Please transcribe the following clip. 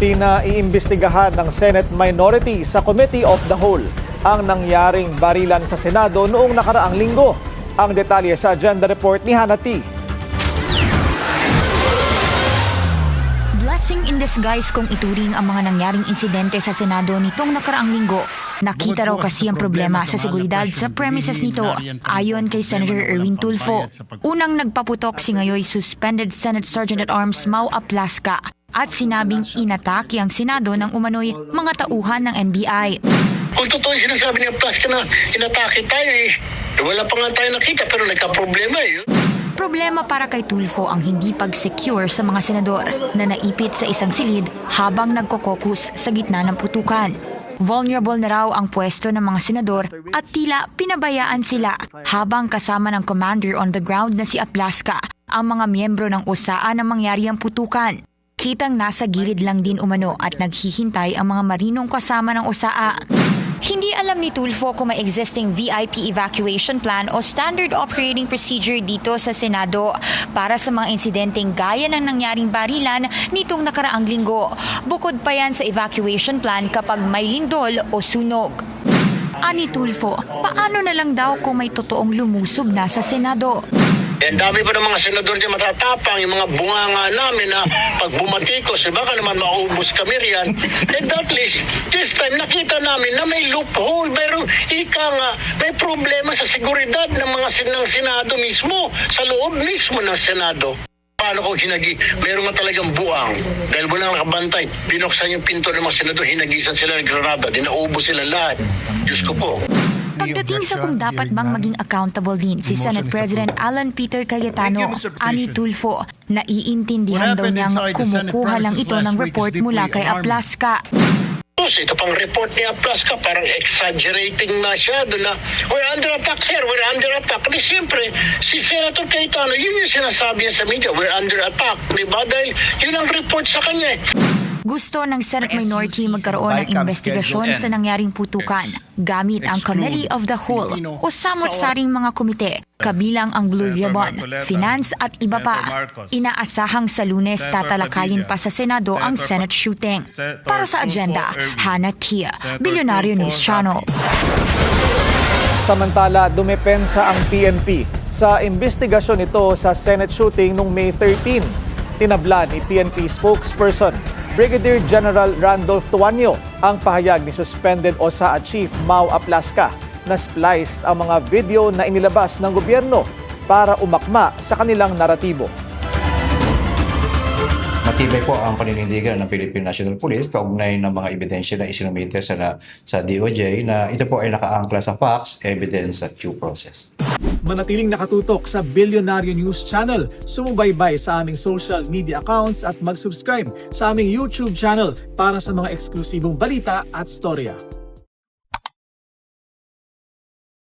Pinaiimbestigahan ng Senate Minority sa Committee of the Whole ang nangyaring barilan sa Senado noong nakaraang linggo. Ang detalye sa agenda report ni Hannah T. Blessing in disguise kung ituring ang mga nangyaring insidente sa Senado nitong nakaraang linggo. Nakita raw kasi ang problema sa seguridad sa premises nito, ayon kay Senator Erwin Tulfo. Unang nagpaputok si ngayoy suspended Senate Sergeant at Arms Mau Aplaska at sinabing inatake ang Senado ng umano'y mga tauhan ng NBI. Kung totoo yung sinasabi niya, plus ka na inatake tayo wala pa nga tayo nakita pero nagka-problema Problema para kay Tulfo ang hindi pag-secure sa mga senador na naipit sa isang silid habang nagkokokus sa gitna ng putukan. Vulnerable na raw ang pwesto ng mga senador at tila pinabayaan sila habang kasama ng commander on the ground na si Aplaska ang mga miyembro ng USAA na mangyari ang putukan. Kitang nasa gilid lang din umano at naghihintay ang mga marinong kasama ng USAA. Hindi alam ni Tulfo kung may existing VIP evacuation plan o standard operating procedure dito sa Senado para sa mga insidenteng gaya ng nangyaring barilan nitong nakaraang linggo. Bukod pa yan sa evacuation plan kapag may lindol o sunog. Ani Tulfo, paano na lang daw kung may totoong lumusob na sa Senado? Ang dami pa ng mga senador dyan matatapang, yung mga bunganga namin na pag bumatikos, baka naman maubos kami riyan. And at least, this time nakita namin na may loophole, pero may problema sa seguridad ng mga ng Senado mismo, sa loob mismo ng Senado. Paano kung meron nga talagang buang, dahil walang nakabantay, binuksan yung pinto ng mga senador, hinagisan sila ng granada, dinaubos sila lahat. Diyos ko po. Pagdating sa kung dapat bang maging accountable din si Senate President Alan Peter Cayetano, ani Tulfo, naiintindihan daw niyang kumukuha lang ito ng report mula kay Aplaska. Ito pang report ni Aplaska, parang exaggerating masyado na we're under attack, sir, we're under attack. Di siyempre, si Senator Cayetano, yun yung sinasabi niya sa media, we're under attack. Diba? Dahil yun ang report sa kanya. Gusto ng Senate Minority magkaroon ng investigasyon sa nangyaring putukan gamit ang Committee of the Whole o samot-saring mga komite, kabilang ang Blue Ribbon, Finance at iba pa. Inaasahang sa Lunes tatalakayin pa sa Senado ang Senate shooting. Para sa agenda, Hannah T, Billionario News Channel. Samantala, dumepensa ang PNP sa investigasyon nito sa Senate shooting noong May 13. Tinabla ni PNP spokesperson Brigadier General Randolph Tuanyo ang pahayag ni suspended OSAA Chief Mau Aplaska na spliced ang mga video na inilabas ng gobyerno para umakma sa kanilang naratibo. Matibay po ang paninindigan ng Philippine National Police kaugnay ng mga ebidensya na isinumite sa DOJ na ito po ay nakaangkla sa facts, evidence at due process. Manatiling nakatutok sa Billionario News Channel, sumubaybay sa aming social media accounts at mag-subscribe sa aming YouTube channel para sa mga eksklusibong balita at storya.